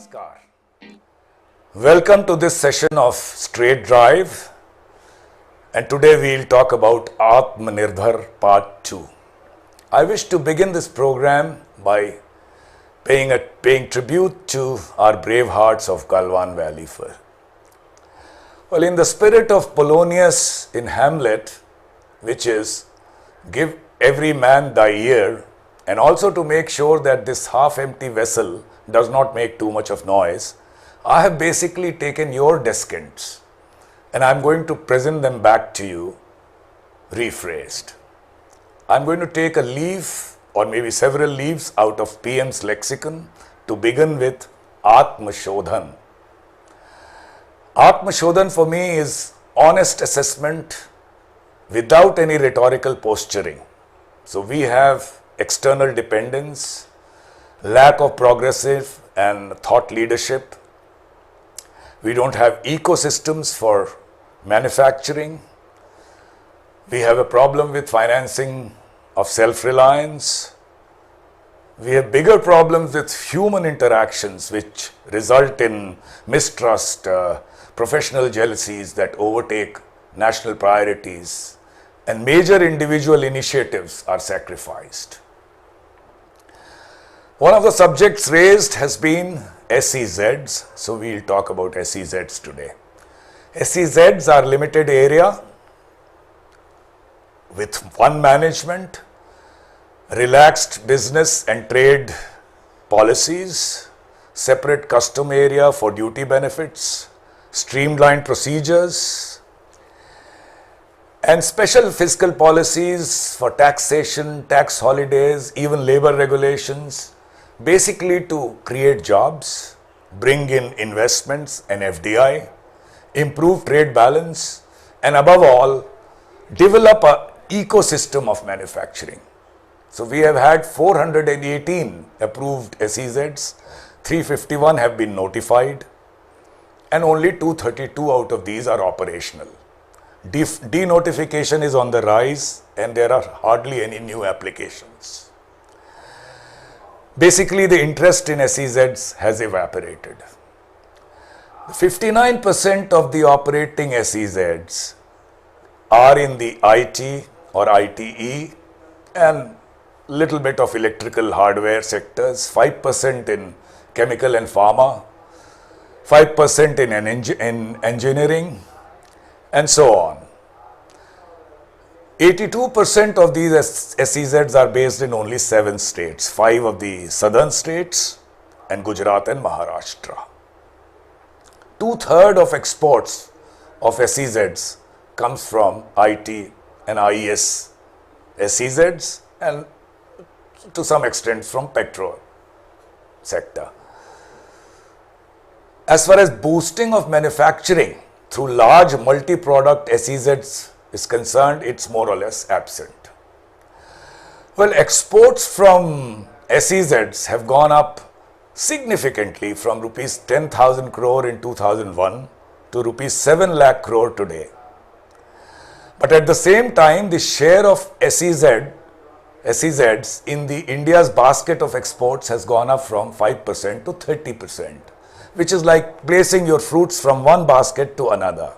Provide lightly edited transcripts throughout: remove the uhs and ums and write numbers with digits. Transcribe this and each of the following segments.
Namaskar. Welcome to this session of Straight Drive, and today we'll talk about Atmanirbhar Part 2. I wish to begin this program by paying tribute to our brave hearts of Galwan Valley. Well, in the spirit of Polonius in Hamlet, which is give every man thy ear, and also to make sure that this half-empty vessel does not make too much of noise, I have basically taken your descants and I'm going to present them back to you rephrased. I'm going to take a leaf or maybe several leaves out of PM's lexicon to begin with Atmashodhan. Atmashodhan for me is honest assessment without any rhetorical posturing. So we have external dependence, lack of progressive and thought leadership. We don't have ecosystems for manufacturing. We have a problem with financing of self-reliance. We have bigger problems with human interactions which result in mistrust, professional jealousies that overtake national priorities, and major individual initiatives are sacrificed. One of the subjects raised has been SEZs, so we'll talk about SEZs today. SEZs are limited area with one management, relaxed business and trade policies, separate custom area for duty benefits, streamlined procedures, and special fiscal policies for taxation, tax holidays, even labor regulations, basically to create jobs, bring in investments and FDI, improve trade balance, and above all, develop an ecosystem of manufacturing. So we have had 418 approved SEZs, 351 have been notified, and only 232 out of these are operational. Denotification is on the rise and there are hardly any new applications. Basically, the interest in SEZs has evaporated. 59% of the operating SEZs are in the IT or ITE and little bit of electrical hardware sectors, 5% in chemical and pharma, 5% in engineering, and so on. 82% of these SEZs are based in only 7 states, 5 of the southern states and Gujarat and Maharashtra. 2/3 of exports of SEZs comes from IT and IES SEZs and to some extent from petrol sector. As far as boosting of manufacturing through large multi-product SEZs is concerned, it's more or less absent. Well, exports from SEZs have gone up significantly from rupees 10,000 crore in 2001 to rupees 7 lakh crore today. But at the same time, the share of SEZs in the India's basket of exports has gone up from 5% to 30%, which is like placing your fruits from one basket to another.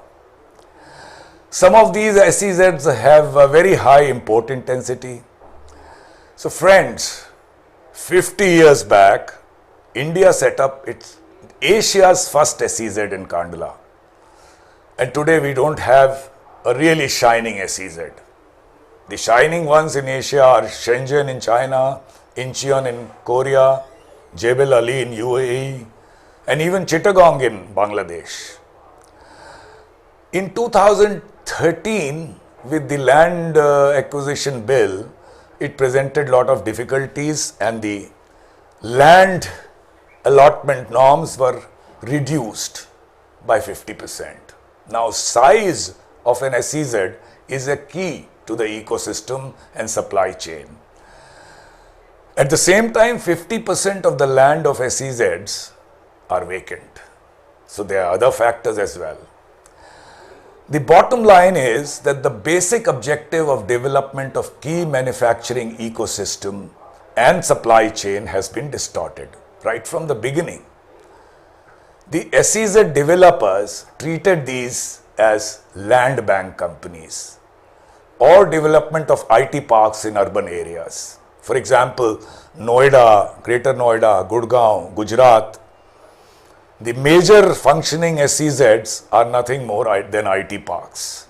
Some of these SEZs have a very high import intensity. So friends, 50 years back, India set up Asia's first SEZ in Kandla. And today we don't have a really shining SEZ. The shining ones in Asia are Shenzhen in China, Incheon in Korea, Jebel Ali in UAE, and even Chittagong in Bangladesh. In 2013, with the land acquisition bill, it presented a lot of difficulties and the land allotment norms were reduced by 50%. Now, size of an SEZ is a key to the ecosystem and supply chain. At the same time, 50% of the land of SEZs are vacant. So there are other factors as well. The bottom line is that the basic objective of development of key manufacturing ecosystem and supply chain has been distorted right from the beginning. The SEZ developers treated these as land bank companies or development of IT parks in urban areas. For example, Noida, Greater Noida, Gurgaon, Gujarat, the major functioning SEZs are nothing more than IT parks.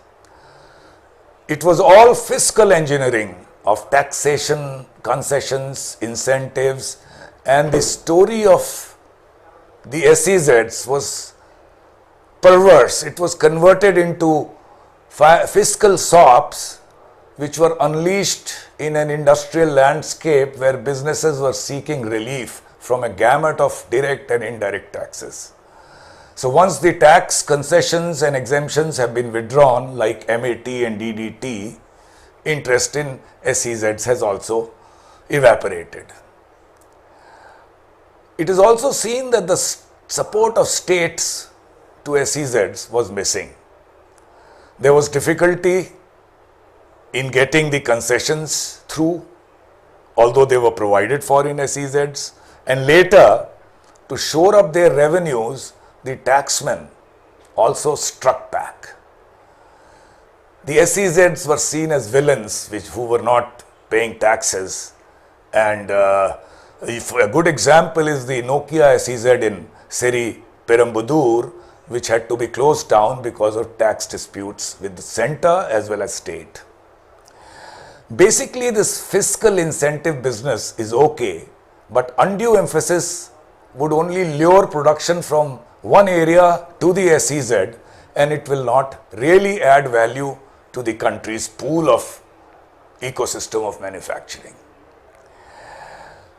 It was all fiscal engineering of taxation, concessions, incentives, and the story of the SEZs was perverse. It was converted into fiscal sops which were unleashed in an industrial landscape where businesses were seeking relief from a gamut of direct and indirect taxes. So once the tax concessions and exemptions have been withdrawn like MAT and DDT, interest in SEZs has also evaporated. It is also seen that the support of states to SEZs was missing. There was difficulty in getting the concessions through, although they were provided for in SEZs, and later to shore up their revenues, the taxmen also struck back. The SEZs were seen as villains who were not paying taxes, and a good example is the Nokia SEZ in Seri Perambudur, which had to be closed down because of tax disputes with the center as well as state. Basically, this fiscal incentive business is okay, but undue emphasis would only lure production from one area to the SEZ, and it will not really add value to the country's pool of ecosystem of manufacturing.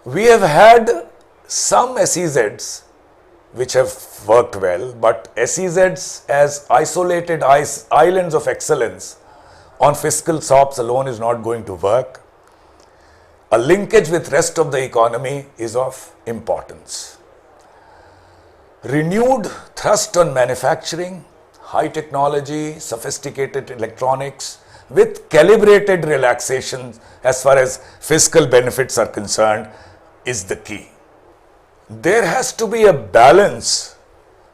We have had some SEZs which have worked well, but SEZs as isolated islands of excellence on fiscal sops alone is not going to work. A linkage with rest of the economy is of importance. Renewed thrust on manufacturing, high technology, sophisticated electronics with calibrated relaxations as far as fiscal benefits are concerned is the key. There has to be a balance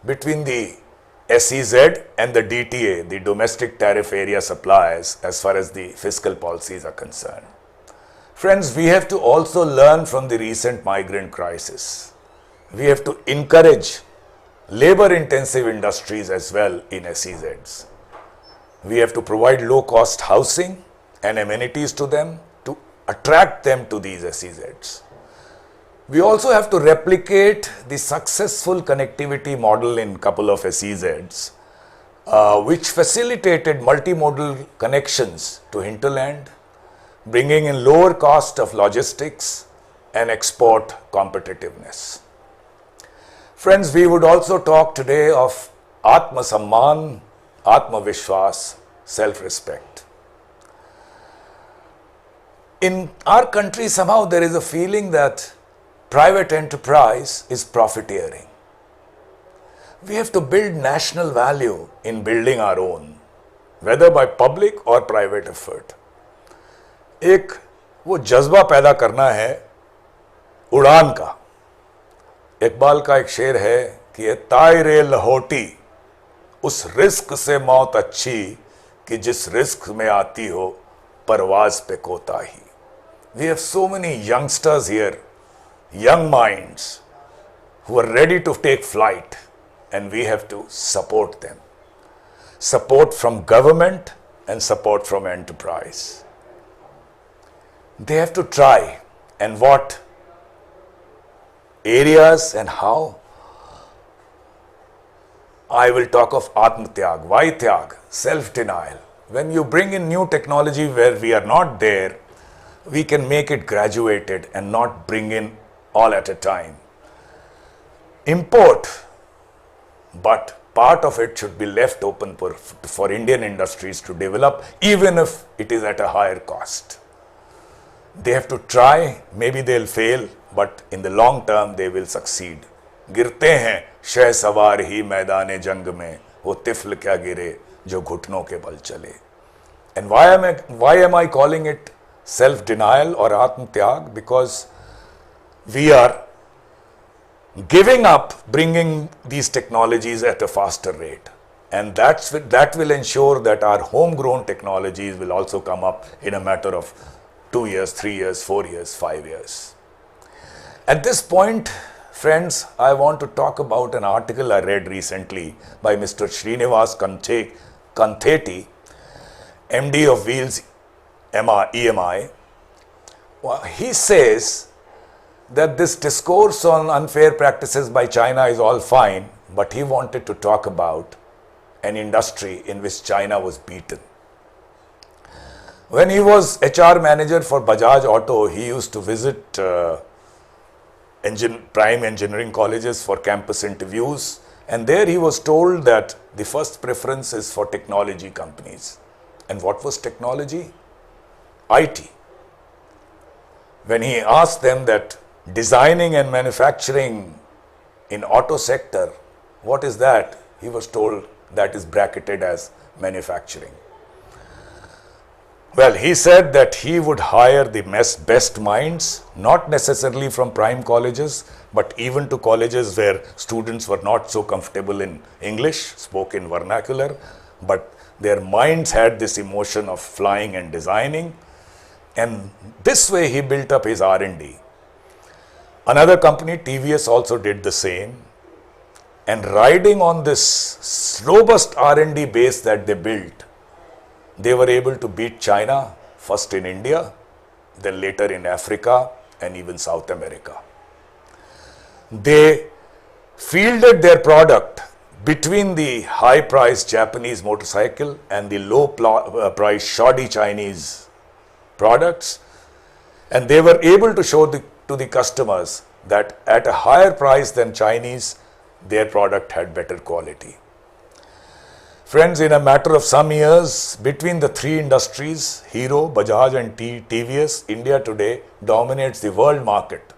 between the SEZ and the DTA, the domestic tariff area suppliers, as far as the fiscal policies are concerned. Friends, we have to also learn from the recent migrant crisis. We have to encourage labor-intensive industries as well in SEZs. We have to provide low-cost housing and amenities to them to attract them to these SEZs. We also have to replicate the successful connectivity model in a couple of SEZs, which facilitated multimodal connections to hinterland, bringing in lower cost of logistics and export competitiveness. Friends, we would also talk today of Atma Samman, Atma Vishwas, self-respect. In our country, somehow there is a feeling that private enterprise is profiteering. We have to build national value in building our own, whether by public or private effort. एक वो जज्बा पैदा करना है उड़ान का. इकबाल का एक शेर है कि ये तायरे लहोटी, उस रिस्क से मौत अच्छी कि जिस रिस्क में आती हो परवाज पे कोताही. We have so many youngsters here, young minds who are ready to take flight, and we have to support them. Support from government and support from enterprise. They have to try, and what areas and how. I will talk of Atma Tyag. Why Tyag? Self-denial. When you bring in new technology where we are not there, we can make it graduated and not bring in all at a time. Import, but part of it should be left open for Indian industries to develop, even if it is at a higher cost. They have to try, maybe they'll fail, but in the long term they will succeed. गिरते हैं शह सवार ही मैदान जंग में, वो तिफल क्या गिरे जो घुटनों के बल चले. And why am I calling it self-denial or Atma Tyag? Because we are giving up bringing these technologies at a faster rate. And that will ensure that our homegrown technologies will also come up in a matter of 2 years, 3 years, 4 years, 5 years. At this point, friends, I want to talk about an article I read recently by Mr. Srinivas Kantheti, MD of Wheels EMI. Well, he says that this discourse on unfair practices by China is all fine, but he wanted to talk about an industry in which China was beaten. When he was HR manager for Bajaj Auto, he used to visit prime engineering colleges for campus interviews, and there he was told that the first preference is for technology companies. And what was technology? IT. When he asked them that designing and manufacturing in auto sector, what is that? He was told that is bracketed as manufacturing. Well, he said that he would hire the best minds, not necessarily from prime colleges, but even to colleges where students were not so comfortable in English, spoke in vernacular, but their minds had this emotion of flying and designing. And this way he built up his R&D. Another company, TVS, also did the same. And riding on this robust R&D base that they built, they were able to beat China, first in India, then later in Africa and even South America. They fielded their product between the high-priced Japanese motorcycle and the low-priced shoddy Chinese products, and they were able to show to the customers that at a higher price than Chinese, their product had better quality. Friends, in a matter of some years, between the three industries, Hero, Bajaj and TVS, India today dominates the world market.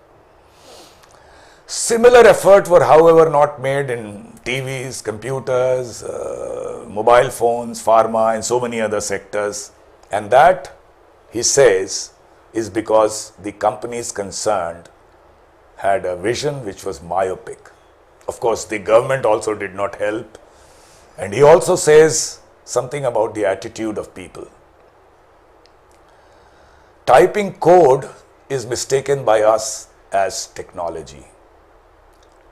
Similar efforts were, however, not made in TVs, computers, mobile phones, pharma and so many other sectors. And that, he says, is because the companies concerned had a vision which was myopic. Of course, the government also did not help. And he also says something about the attitude of people. Typing code is mistaken by us as technology.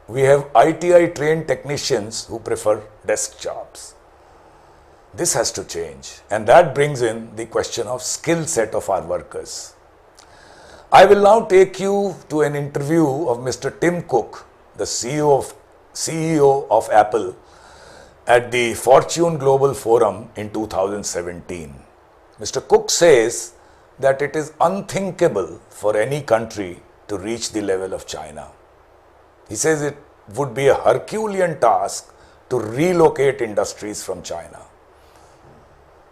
We have ITI trained technicians who prefer desk jobs. This has to change, and that brings in the question of skill set of our workers. I will now take you to an interview of Mr. Tim Cook, the CEO of Apple, at the Fortune Global Forum in 2017. Mr. Cook says that it is unthinkable for any country to reach the level of China. He says it would be a Herculean task to relocate industries from China.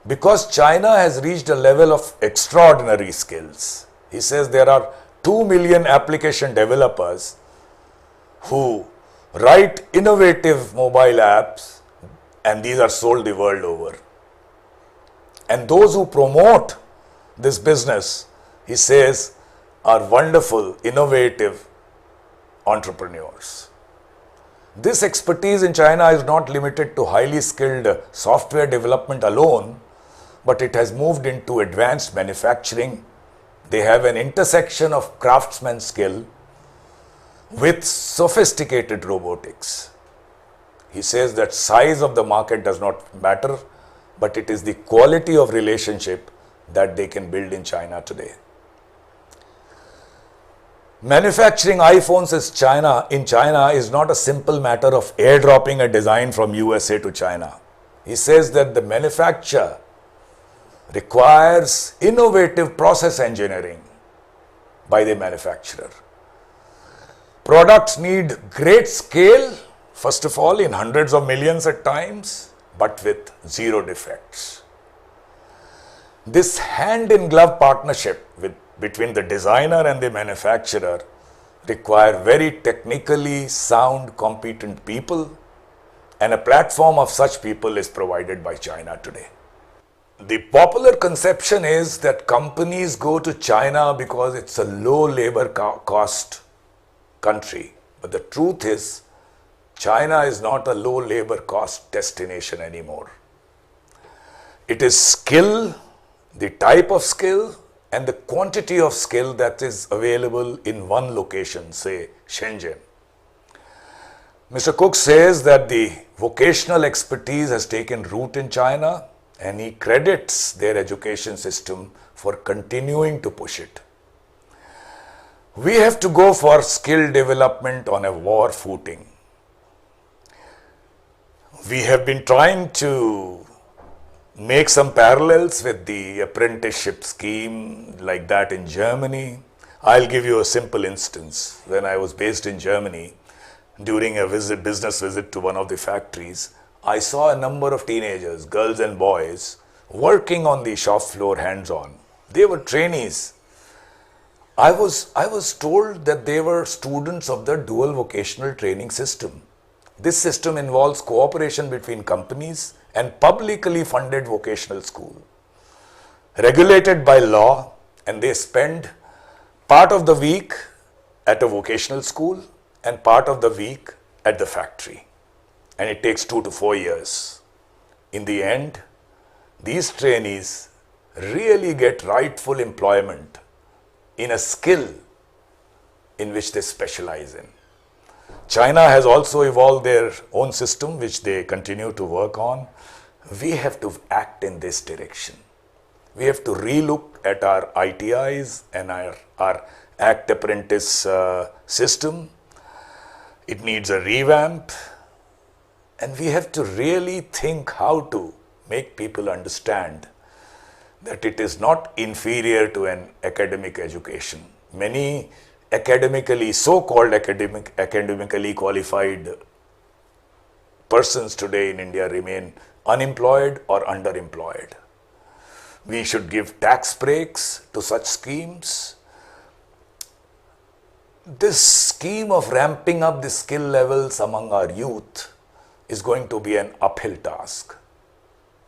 Because China has reached a level of extraordinary skills. He says there are 2 million application developers who write innovative mobile apps, and these are sold the world over. And those who promote this business, he says, are wonderful, innovative entrepreneurs. This expertise in China is not limited to highly skilled software development alone, but it has moved into advanced manufacturing. They have an intersection of craftsman skill with sophisticated robotics. He says that size of the market does not matter, but it is the quality of relationship that they can build in China today. Manufacturing iPhones in China is not a simple matter of airdropping a design from USA to China. He says that the manufacture requires innovative process engineering by the manufacturer. Products need great scale, first of all, in hundreds of millions at times, but with zero defects. This hand-in-glove partnership between the designer and the manufacturer require very technically sound, competent people, and a platform of such people is provided by China today. The popular conception is that companies go to China because it's a low labor cost country. But the truth is, China is not a low labor cost destination anymore. It is skill, the type of skill, and the quantity of skill that is available in one location, say Shenzhen. Mr. Cook says that the vocational expertise has taken root in China, and he credits their education system for continuing to push it. We have to go for skill development on a war footing. We have been trying to make some parallels with the apprenticeship scheme like that in Germany. I'll give you a simple instance. When I was based in Germany, during a business visit to one of the factories, I saw a number of teenagers, girls and boys, working on the shop floor hands-on. They were trainees. I was told that they were students of the dual vocational training system. This system involves cooperation between companies and publicly funded vocational school, regulated by law, and they spend part of the week at a vocational school and part of the week at the factory. And it takes 2 to 4 years. In the end, these trainees really get rightful employment in a skill in which they specialize in. China has also evolved their own system, which they continue to work on. We have to act in this direction. We have to relook at our ITIs and our ACT apprentice system. It needs a revamp. And we have to really think how to make people understand that it is not inferior to an academic education. Many so-called academically qualified persons today in India remain unemployed or underemployed. We should give tax breaks to such schemes. This scheme of ramping up the skill levels among our youth is going to be an uphill task.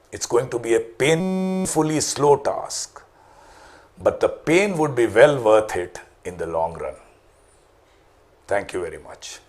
It's going to be a painfully slow task, but the pain would be well worth it in the long run. Thank you very much.